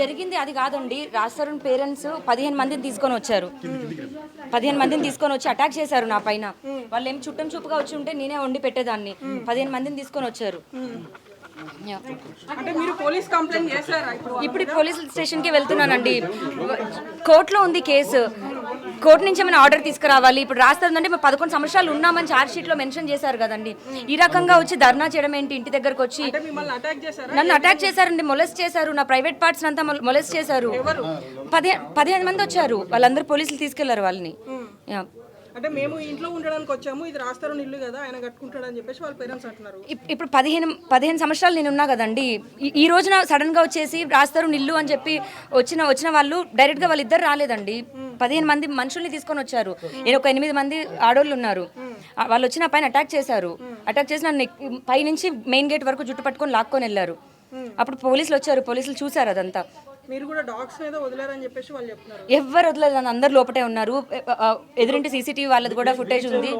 జరిగింది అది కాదండి. రాజ్ పేరెంట్స్ 15 మందిని తీసుకొని వచ్చారు. 15 మందిని తీసుకొని వచ్చి అటాక్ చేశారు నా పైన. వాళ్ళు ఏం చుట్టం చూపుగా వచ్చి ఉంటే నేనే వండి పెట్టేదాన్ని. 15 మందిని తీసుకొని వచ్చారు. ఇప్పుడు పోలీస్ స్టేషన్కి వెళ్తున్నానండి. కోర్టులో ఉంది కేసు. కోర్టు నుంచి ఏమైనా ఆర్డర్ తీసుకురావాలి. ఇప్పుడు రాస్తుందంటే మేము 11 సంవత్సరాలు ఉన్నామని ఛార్జ్ షీట్ లో మెన్షన్ చేశారు కదండి. ఈ రకంగా వచ్చి ధర్నా చేయడం ఏంటి? ఇంటి దగ్గరకు వచ్చి నన్ను అటాక్ చేశారండి, మొలెస్ట్ చేశారు. నా ప్రైవేట్ పార్ట్స్ అంతా మొలెస్ట్ చేశారు. 15 మంది వచ్చారు. వాళ్ళందరూ పోలీసులు తీసుకెళ్లారు వాళ్ళని. అంటే మేము ఇంట్లో ఉండడానికి వచ్చాము, ఇది రాస్తారు ఇల్లు కదా, ఆయన కట్టుకుంటాడు అని చెప్పేసి వాళ్ళ పేరెంట్స్ అంటున్నారు. ఇప్పుడు 15 సంవత్సరాలు నేను ఉన్నా కదండి. ఈ రోజున సడన్ గా వచ్చేసి రాస్తారు ఇల్లు అని చెప్పి వచ్చిన వాళ్ళు డైరెక్ట్ గా వాళ్ళిద్దరు రాలేదండి. 15 మంది మనుషుల్ని తీసుకొని వచ్చారు. నేను ఒక 8 మంది ఆడోళ్ళు ఉన్నారు. వాళ్ళు వచ్చిన పైన అటాక్ చేశారు. అటాక్ చేసి నన్ను పై నుంచి మెయిన్ గేట్ వరకు జుట్టు పట్టుకొని లాక్కొని వెళ్ళారు. అప్పుడు పోలీసులు వచ్చారు. పోలీసులు చూసారు అదంతా. మీరు కూడా డాగ్స్ ఏదో వదిలేరని చెప్పేసి వాళ్ళు చెప్తున్నారు. ఎవరు వదలలేదు, అందరు లోపటే ఉన్నారు. ఎదురింటి సీసీటీవీ వాళ్ళది కూడా ఫుటేజ్ ఉంది.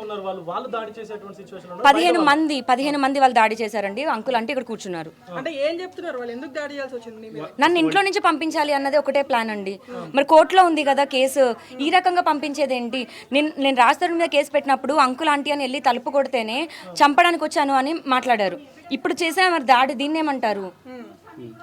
15 మంది వాళ్ళు దాడి చేశారండి. అంకుల్ అంటే ఇక్కడ కూర్చున్నారు. అంటే ఏం చెప్తున్నారు వాళ్ళు? ఎందుకు దాడి చేయాల్సి వచ్చింది? నన్ను ఇంట్లో నుంచి పంపించాలి అన్నది ఒకటే ప్లాన్ అండి. మరి కోర్టులో ఉంది కదా కేసు, ఈ రకంగా పంపించేది ఏంటి? నేను రాస్తారు మీద కేసు పెట్టినప్పుడు అంకుల్ ఆంటీ అని వెళ్ళి తలుపు కొడితేనే చంపడానికి వచ్చాను అని మాట్లాడారు. ఇప్పుడు చేసే మరి దాడి దీన్ని ఏమంటారు?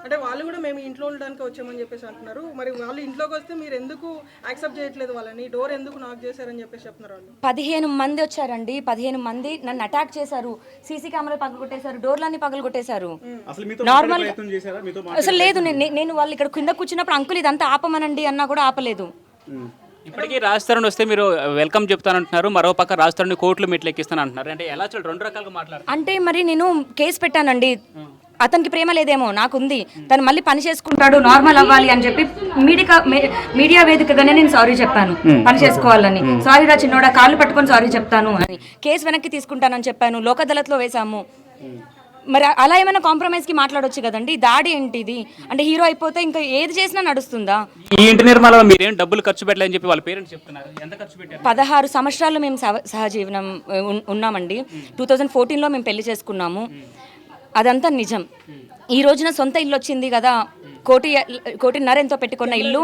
అంటే వాళ్ళు కూడా మేము ఇంట్లో ఉండడానికి వచ్చామని చెప్పేసి అంటున్నారు. మరి వాళ్ళు ఇంట్లోకి వస్తే మీరు ఎందుకు యాక్సెప్ట్ చేయట్లేదు? వాళ్ళని డోర్ ఎందుకు నాక్ చేశారని చెప్పేసి చెప్తున్నారు వాళ్ళు. 15 మంది వచ్చారండి. 15 మంది నన్ను అటాక్ చేశారు. సీసీ కెమెరా పగలగొట్టేశారు, డోర్లన్నీ పగలగొట్టేశారు. నార్మల్ అసలు లేదు. నేను వాళ్ళు ఇక్కడ కింద కూర్చున్నప్పుడు అంకుల్ ఇదంతా ఆపమనండి అన్నా కూడా ఆపలేదు. ఇప్పటికీ రాజ్ తరుణ్ వస్తే మీరు వెల్కమ్ చెప్తానంటున్నారు, మరో పక్క రాజ్ తరుణ్ కోర్టులో మెట్లు ఎక్కిస్తాను అంటున్నారు. అంటే ఎలా చూడండి, 2 రకాలుగా మాట్లాడారు. అంటే మరి నేను కేసు పెట్టానండి. అతనికి ప్రేమ లేదేమో, నాకుంది. తను మళ్ళీ పని చేసుకుంటాడు, నార్మల్ అవ్వాలి అని చెప్పి మీడియా వేదికగానే నేను సారీ చెప్పాను, పని చేసుకోవాలని. సారీ రా చిన్నోడా, కాళ్ళు పట్టుకొని సారీ చెప్తాను అని. కేసు వెనక్కి తీసుకుంటానని చెప్పాను. లోక్ అదాలత్లో వేసాము. మరి అలా ఏమైనా కాంప్రమైజ్ కి మాట్లాడొచ్చు కదండి. దాడి ఏంటిది? అంటే హీరో అయిపోతే ఇంకా ఏది చేసినా నడుస్తుందా? ఈ ఇంటి నిర్మాణంలో మీరేం డబ్బులు ఖర్చు పెట్టలేదని చెప్పి వాళ్ళ పేరెంట్స్ చెప్తున్నారు. ఎంత ఖర్చు పెట్టారు? 16 సంవత్సరాలు మేము సహజీవనం ఉన్నామండి. 2014లో మేము పెళ్లి చేసుకున్నాము. అదంతా నిజం. ఈ రోజున సొంత ఇల్లు వచ్చింది కదా. 1.5 ఎంతో పెట్టుకున్న ఇల్లు,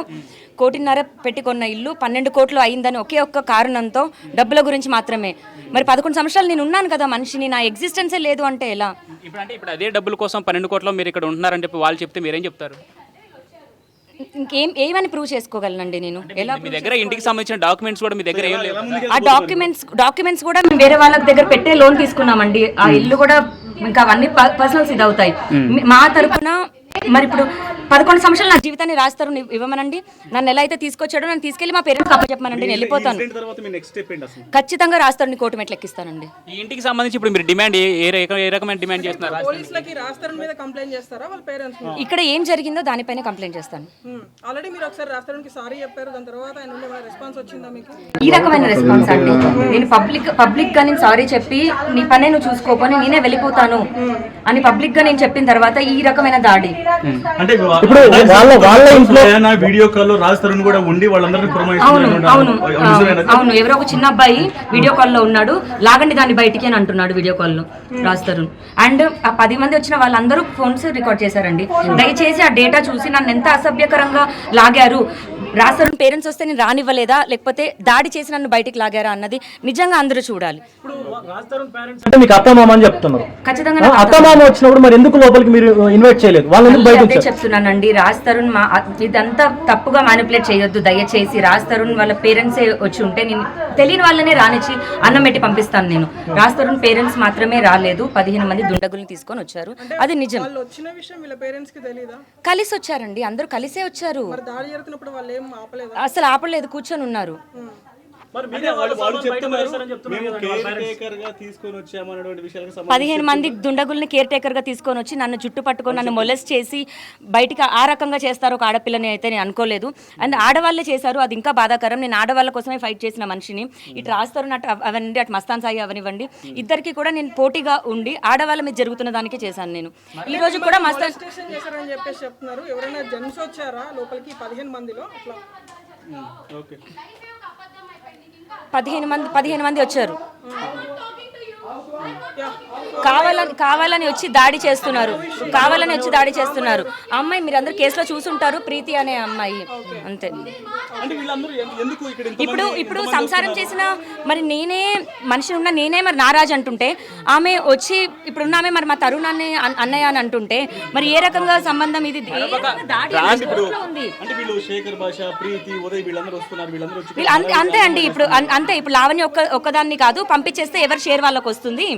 1.5 పెట్టుకున్న ఇల్లు 12 కోట్లు అయిందని ఒకే ఒక్క కారణంతో, డబ్బుల గురించి మాత్రమే. మరి 11 సంవత్సరాలు నేను ఉన్నాను కదా మనిషిని, నా ఎగ్జిస్టెన్సే లేదు అంటే ఎలా? ఇప్పుడు అదే డబ్బుల కోసం 12 కోట్లు మీరు ఇక్కడ ఉంటున్నారని చెప్పి వాళ్ళు చెప్తే మీరేం చెప్తారు? ఏమని ప్రూవ్ చేసుకోగలనండి నేను? ఎలా? మీ దగ్గర ఇంటికి సంబంధించిన డాక్యుమెంట్స్ కూడా మీ దగ్గర ఏం లేవు. ఆ డాక్యుమెంట్స్ కూడా మేము వేరే వాళ్ళ దగ్గర పెట్టే లోన్ తీసుకున్నామండి. ఆ ఇల్లు కూడా ఇంకా అవన్నీ పర్సనల్స్ ఇది అవుతాయి. మా తరపున మరి ఇప్పుడు 11 సంవత్సరాలు నా జీవితాన్ని రాస్తారు ఇవ్వమనండి. నన్ను ఎలా అయితే తీసుకొచ్చాడో నన్ను తీసుకెళ్లి మా పేరెంట్స్ అప్పచెప్పమనండి. నేను వెళ్ళిపోతాను. ఖచ్చితంగా రాస్తారని కోర్టు మెట్లు ఎక్కిస్తానండి. ఈ ఇంటికి సంబంధించి ఇప్పుడు మీరు డిమాండ్ ఏ రకమైన డిమాండ్ చేస్తున్నారు? పోలీసులకి రాస్తారు మీద కంప్లైంట్ చేస్తారా వాళ్ళ పేరెంట్స్? ఇక్కడ ఏం జరిగిందో దానిపైన కంప్లైంట్ చేస్తాను. ఆల్రెడీ మీరు ఒకసారి రాస్తారనికి సారీ చెప్పారు, దాని తర్వాత ఆయన నుండి ఏమైనా రెస్పాన్స్ వచ్చిందా మీకు? ఈ రకమైన రెస్పాన్స్ అండి. నేను పబ్లిక్ గా నేను సారీ చెప్పి నీ పనే నువ్వు చూసుకోకొని నేనే వెళ్ళిపోతాను అని పబ్లిక్ గా నేను చెప్పిన తర్వాత ఈ రకమైన దాడి. అంటే ఇప్పుడు వాళ్ళ ఇంట్లో వీడియో కాల్ లో రాజ్ తరుణ్ కూడా ఉండి వాళ్ళందరినీ అవును ఎవరో ఒక చిన్న అబ్బాయి వీడియో కాల్ లో ఉన్నాడు, లాగండి దాన్ని బయటికి అని అంటున్నాడు వీడియో కాల్ లో రాజ్ తరుణ్. అండ్ ఆ 10 మంది వచ్చిన వాళ్ళందరూ ఫోన్స్ రికార్డ్ చేశారండి. దయచేసి ఆ డేటా చూసి నన్ను ఎంత అసభ్యకరంగా లాగారు. రాజ్ తరుణ్ పేరెంట్స్ వస్తే నేను రానివ్వలేదా, లేకపోతే దాడి చేసి నన్ను బయటికి లాగారా అన్నది నిజంగా అందరూ చూడాలి. ఖచ్చితంగా అత్తమామ వచ్చినప్పుడు మరి ఎందుకు లోపలికి మీరు ఇన్వైట్ చేయలేదు? అదే చెప్తున్నానండి. రాజ్ తరుణ్ ఇదంతా తప్పుగా మ్యానిపులేట్ చేయొద్దు దయచేసి. రాజ్ తరుణ్ వాళ్ళ పేరెంట్సే వచ్చి ఉంటే నేను తెలియని వాళ్ళనే రానిచ్చి అన్నం పెట్టి పంపిస్తాను. నేను రాజ్ తరుణ్ పేరెంట్స్ మాత్రమే రాలేదు. 15 మంది దుండగుల్ని తీసుకొని వచ్చారు. అది నిజం. కలిసి వచ్చారండి, అందరూ కలిసే వచ్చారు. అసలు ఆపలేదు, కూర్చొని ఉన్నారు. 15 మంది దుండగుల్ని కేర్ టేకర్ గా తీసుకొని వచ్చి నన్ను చుట్టు పట్టుకొని నన్ను మొలెస్ట్ చేసి బయటికి ఆ రకంగా చేస్తారు ఒక ఆడపిల్లని అయితే నేను అనుకోలేదు. అండ్ ఆడవాళ్ళే చేశారు, అది ఇంకా బాధాకరం. నేను ఆడవాళ్ళ కోసమే ఫైట్ చేసిన మనిషిని. ఇటు రాస్తారు అవన్నీ, అటు మస్తాన్ సాయి అవనివ్వండి, ఇద్దరికి కూడా నేను పోటీగా ఉండి ఆడవాళ్ళ మీద జరుగుతున్న దానికే చేశాను. నేను ఈ రోజు కూడా మస్తాన్ 15 మంది వచ్చారు. కావాలని వచ్చి దాడి చేస్తున్నారు. ఆ అమ్మాయి మీరందరూ కేసులో చూసుంటారు, ప్రీతి అనే అమ్మాయి, అంతే. అంటే వీళ్ళందరూ ఎందుకు ఇక్కడ ఇప్పుడు సంసారం చేసిన మరి నేనే మరి నారాజ్ అంటుంటే, ఆమె వచ్చి ఇప్పుడున్న ఆమె మరి మా తరుణ్ అన్నయ్య అని అంటుంటే, మరి ఏ రకంగా సంబంధం ఇది? ఉంది. అంటే వీళ్ళు శేఖర్ భాష, ప్రీతి, ఉదయ్ వీళ్ళందరూ వస్తున్నారు, వీళ్ళందరూ వచ్చి అంతే అండి. ఇప్పుడు లావణ్య ఒక్కదాన్ని కాదు, పంపించేస్తే ఎవరి షేర్ వాళ్ళకి వస్తుంది,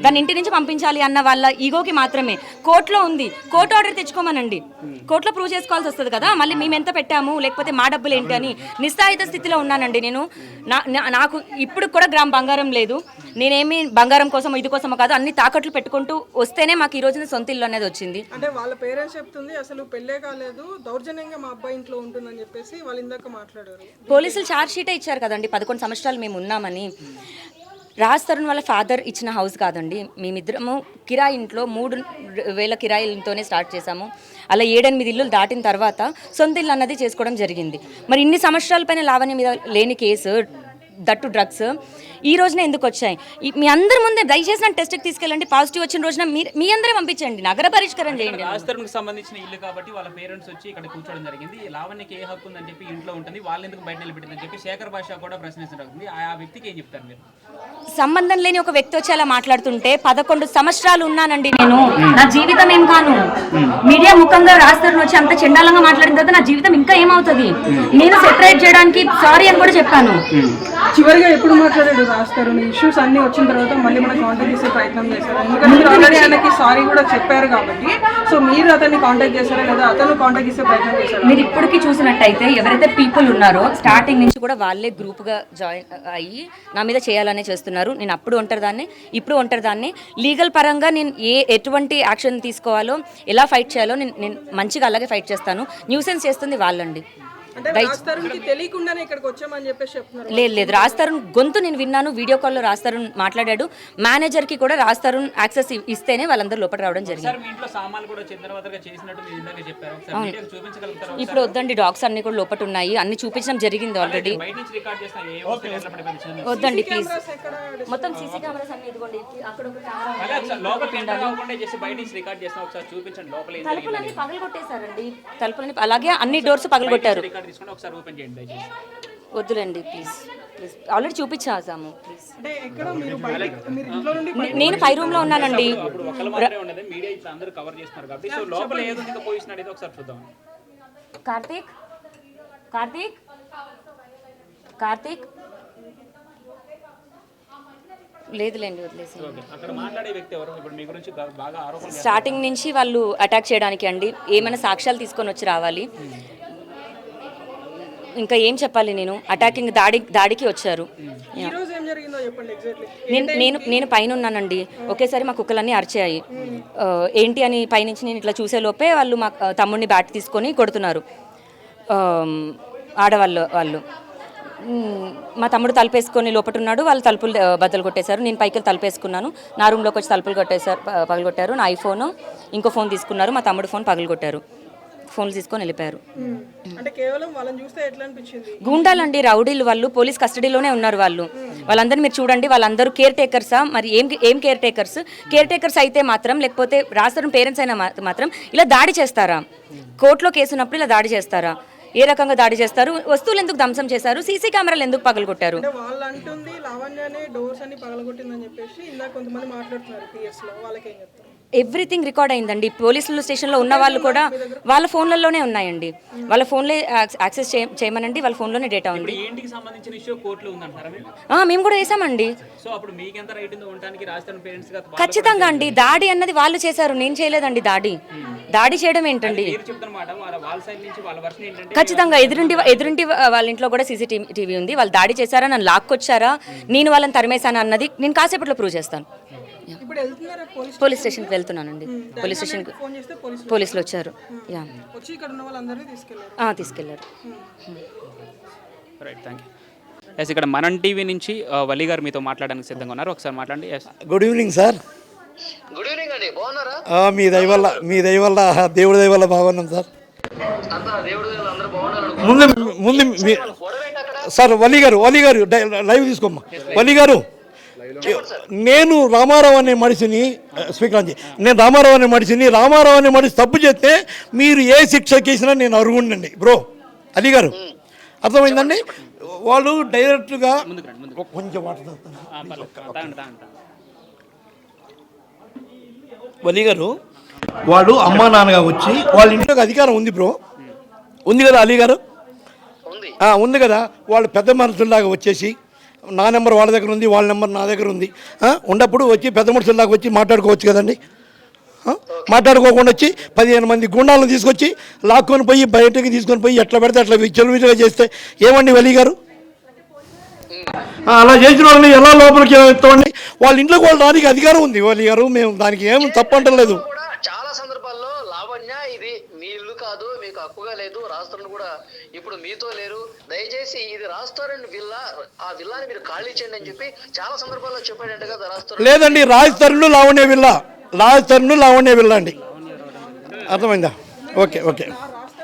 దాని ఇంటి నుంచి పంపించాలి అన్న వాళ్ళ ఈగోకి మాత్రమే. కోర్టులో ఉంది, కోర్టు ఆర్డర్ తెచ్చుకోమనండి, కోర్టులో ప్రూవ్ చేసుకోవాల్సి వస్తుంది కదా. మళ్ళీ మేము ఎంత పెట్టాము, లేకపోతే మా డబ్బులు ఏంటి అని నిస్సాయిత స్థితిలో ఉన్నానండి నేను. నాకు ఇప్పుడు కూడా గ్రామ్ బంగారం లేదు. నేనేమి బంగారం కోసం ఇది కోసమో కాదు, అన్ని తాకట్లు పెట్టుకుంటూ వస్తేనే మాకు ఈ రోజున సొంత ఇల్లు అనేది వచ్చింది. అంటే వాళ్ళ పేరెంట్స్ చెప్తుంది అసలు పెళ్ళే కాలేదు, దౌర్జన్యంగా మా అబ్బాయి ఇంట్లో ఉంటుందని చెప్పేసి వాళ్ళు ఇందాక మాట్లాడారు. పోలీసులు ఛార్జ్ షీటే ఇచ్చారు కదండి, 11 సంవత్సరాలు మేము ఉన్నామని. రాజ్ తరుణ్ వాళ్ళ ఫాదర్ ఇచ్చిన హౌస్ కాదండి, మేమిద్దరము కిరాయి ఇంట్లో 3,000 కిరాయిలతోనే స్టార్ట్ చేశాము. అలా 7-8 ఇల్లులు దాటిన తర్వాత సొంత ఇల్లు అన్నది చేసుకోవడం జరిగింది. మరి ఇన్ని సంవత్సరాల పైన లావణ్య మీద లేని కేసు, దట్టు డ్రగ్స్, ఈ రోజున ఎందుకు వచ్చాయి? మీ అందరి ముందే దయచేసి నన్ను టెస్ట్కి తీసుకెళ్ళండి, పాజిటివ్ వచ్చిన రోజున మీ అందరే పంపించండి, నగర పరిష్కారం చేయండి. రాజ్ తరుణ్కి సంబంధించిన ఇల్లు కాబట్టి వాళ్ళ పేరెంట్స్ వచ్చి ఇక్కడ కూర్చోవడం జరిగింది. లావణ్యకి ఏ హక్కు ఉందని చెప్పి ఇంట్లో ఉంటుంది, వాళ్ళు ఎందుకు బయట నిలబెట్టిందని చెప్పి శేఖర్ భాష కూడా ప్రశ్నిస్తుంది. ఆ వ్యక్తికి ఏం చెప్తారు మీరు? సంబంధం లేని ఒక వ్యక్తి వచ్చి అలా మాట్లాడుతుంటే, 11 సంవత్సరాలు ఉన్నానండి నేను, నా జీవితం ఏం కాను. మీడియా ముఖంగా రాజ్ తరుణ్ వచ్చి అంత చండాలంగా మాట్లాడిన తర్వాత నా జీవితం ఇంకా ఏమవుతుంది? నేను సెపరేట్ చేయడానికి సారీ అని కూడా చెప్పాను. చివరిగా ఎప్పుడు మాట్లాడాడు రాస్తారు? ఇష్యూస్ అన్ని వచ్చిన తర్వాత మళ్ళీ మన కాంటాక్ట్ చేసే ప్రయత్నం చేశారు, ఎందుకంటే ఆల్రెడీ ఆయనకి సారీ కూడా చెప్పారు కాబట్టి. సో మీరు అతన్ని కాంటాక్ట్ చేశారా లేదా అతను కాంటాక్ట్ చేసే ప్రయత్నం చేశారు? మీరు ఇప్పటికీ చూసినట్టయితే ఎవరైతే పీపుల్ ఉన్నారో స్టార్టింగ్ నుంచి కూడా వాళ్ళే గ్రూప్గా జాయిన్ అయ్యి నా మీద చేయాలనే చేస్తున్నారు. నేను అప్పుడు ఒంటరిదాన్ని, ఇప్పుడు ఒంటరిదాన్ని. లీగల్ పరంగా నేను ఎటువంటి యాక్షన్ తీసుకోవాలో, ఎలా ఫైట్ చేయాలో నేను మంచిగా అలాగే ఫైట్ చేస్తాను. న్యూసెన్స్ చేస్తుంది వాళ్ళండి. తెలియకుండానే ఇక్కడికి వచ్చామని చెప్పేసి చెప్తున్నారు. లేదు, రాజ్ తరుణ్ గొంతు నేను విన్నాను, వీడియో కాల్లో రాజ్ తరుణ్ మాట్లాడాడు. మేనేజర్ కి కూడా రాజ్ తరుణ్ యాక్సెస్ ఇస్తేనే వాళ్ళందరూ లోపల రావడం జరిగింది. ఇప్పుడు వద్దండి, డాగ్స్ అన్ని కూడా లోపల ఉన్నాయి, అన్ని చూపించడం జరిగింది ఆల్రెడీ. వద్దండి ప్లీజ్, మొత్తం సీసీ కెమెరాస్ అన్ని ఇదిగోండి, అక్కడ తలుపులన్నీ పగలగొట్టేశారండి, తలుపులన్నీ అలాగే అన్ని డోర్స్ పగలగొట్టారు. వద్దులేండి ప్లీజ్, ఆల్రెడీ చూపించాము ప్లీజ్. నేను పై రూమ్ లో ఉన్నానండి. కార్తీక్ కార్తీక్ కార్తీక్ లేదులేండి, వదిలేసి. స్టార్టింగ్ నుంచి వాళ్ళు అటాక్ చేయడానికి అండి, ఏమైనా సాక్ష్యాలు తీసుకొని వచ్చి రావాలి. ఇంకా ఏం చెప్పాలి, అటాకింగ్ దాడికి వచ్చారు. నేను పైన ఉన్నానండి, ఒకేసారి మా కుక్కలన్నీ అరిచాయి. ఏంటి అని పైనుంచి నేను ఇట్లా చూసే లోపే వాళ్ళు మా తమ్ముడిని బ్యాట్ తీసుకొని కొడుతున్నారు వాళ్ళు. మా తమ్ముడు తలుపేసుకొని లోపల ఉన్నాడు, వాళ్ళు తలుపులు బద్దలు కొట్టేశారు. నేను పైకి తలుపేసుకున్నాను, నా రూమ్లోకి వచ్చి తలుపులు పగలగొట్టారు. నా ఐఫోన్, ఇంకో ఫోన్ తీసుకున్నారు, మా తమ్ముడు ఫోన్ పగలగొట్టారు. ఫోన్లు తీసుకొని వెళ్ళిపోయారు. అంటే కేవలం వాళ్ళని చూస్తే ఎట్లా అనిపించింది? గుండాలండి, రౌడీలు, వాళ్ళు పోలీస్ కస్టడీలోనే ఉన్నారు. వాళ్ళందరినీ మీరు చూడండి, వాళ్ళందరూ కేర్ టేకర్సా? మరి ఏం కేర్ టేకర్స్ అయితే మాత్రం, లేకపోతే రాజ్ తరుణ్ పేరెంట్స్ అయినా మాత్రం ఇలా దాడి చేస్తారా? కోర్టులో కేసు ఉన్నప్పుడు ఇలా దాడి చేస్తారా? ఏ రకంగా దాడి చేస్తారు? వస్తువులు ఎందుకు ధ్వంసం చేశారు? సీసీ కెమెరాలు ఎందుకు పగలగొట్టారు? వాళ్ళు అంటుంది లావణ్యనే డోర్స్ అన్ని పగలగొట్టిందని చెప్పేసి ఇందాక కొంతమంది మాట్లాడుతున్నారు పిఎస్ లో, వాళ్ళకి ఏం చెప్తారు? ఎవ్రీథింగ్ రికార్డ్ అయిందండి. పోలీసుల స్టేషన్లో ఉన్న వాళ్ళు కూడా వాళ్ళ ఫోన్లలోనే ఉన్నాయండి, వాళ్ళ ఫోన్లే యాక్సెస్ చేయమనండి, వాళ్ళ ఫోన్లోనే డేటా ఉంది. మేము కూడా వేసామండి. ఖచ్చితంగా అండి, దాడి అన్నది వాళ్ళు చేశారు, నేను చేయలేదండి. దాడి చేయడం ఏంటండి? ఖచ్చితంగా ఎదురింటి వాళ్ళ ఇంట్లో కూడా సీసీటీవీ ఉంది. వాళ్ళు దాడి చేశారా, నన్ను లాక్కొచ్చారా, నేను వాళ్ళని తరిమేశాను అన్నది నేను కాసేపట్లో ప్రూవ్ చేస్తాను. పోలీస్ స్టేషన్కి వెళ్తున్నానండి. పోలీస్ స్టేషన్కి పోలీసులు వచ్చారు, తీసుకెళ్లారు. ఇక్కడ మనం టీవీ నుంచి వలి గారు మీతో మాట్లాడడానికి సిద్ధంగా ఉన్నారు, ఒకసారి మాట్లాడండి. Good evening sir. Good evening అండి, బాగున్నారా? మీ దయ వల్ల దేవుడి దయ వల్ల బాగున్నాం సార్. ముందు సార్ వలి గారు లైవ్ తీసుకోమ్మా. వలి గారు నేను రామారావు అనే మనిషిని స్పీకర్ నేను రామారావు అనే మనిషి తప్పు చేస్తే మీరు ఏ శిక్ష చేసినా నేను అరుగుండండి బ్రో అలీ గారు, అర్థమైందండి? వాళ్ళు డైరెక్ట్గా కొంచెం అలీ గారు, వాళ్ళు అమ్మా నాన్నగా వచ్చి వాళ్ళ ఇంట్లోకి అధికారం ఉంది బ్రో, ఉంది కదా అలీ గారు? ఉంది కదా. వాళ్ళు పెద్ద మనుషుల్లాగా వచ్చేసి నా నెంబర్ వాళ్ళ దగ్గర ఉంది, వాళ్ళ నెంబర్ నా దగ్గర ఉంది, ఉన్నప్పుడు వచ్చి పెద్ద మనుషుల్లాగా వచ్చి మాట్లాడుకోవచ్చు కదండి. మాట్లాడుకోకుండా వచ్చి 15 మంది గుండాలను తీసుకొచ్చి లాక్కొని పోయి బయటకి తీసుకొని పోయి ఎట్లా పెడితే అట్లా చెలువిగా చేస్తే ఏమండి వలీ గారు? అలా చేసిన వాళ్ళని ఎలా లోపలికి ఎత్తామండి? వాళ్ళ ఇంట్లోకి వాళ్ళు దానికి అధికారం ఉంది వలీ గారు, మేము దానికి ఏం తప్పంటలేదు. చాలా సందర్భాల్లో లావణ్య ఇది మీ ఇల్లు కాదు, మీకు హక్కుగా లేదు, రాజస్థాన్ కూడా ఇప్పుడు మీతో లేరు, దయచేసి ఇది రాజస్థాన్ విల్లా, ఆ విల్లాని మీరు ఖాళీ చేయండి అని చెప్పి చాలా సందర్భాల్లో చెప్పాడంట కదా రాజస్థాన్. లేదండి, రాజస్థాన్ లావణ్య విల్లా అండి, అర్థమైందా? ఓకే.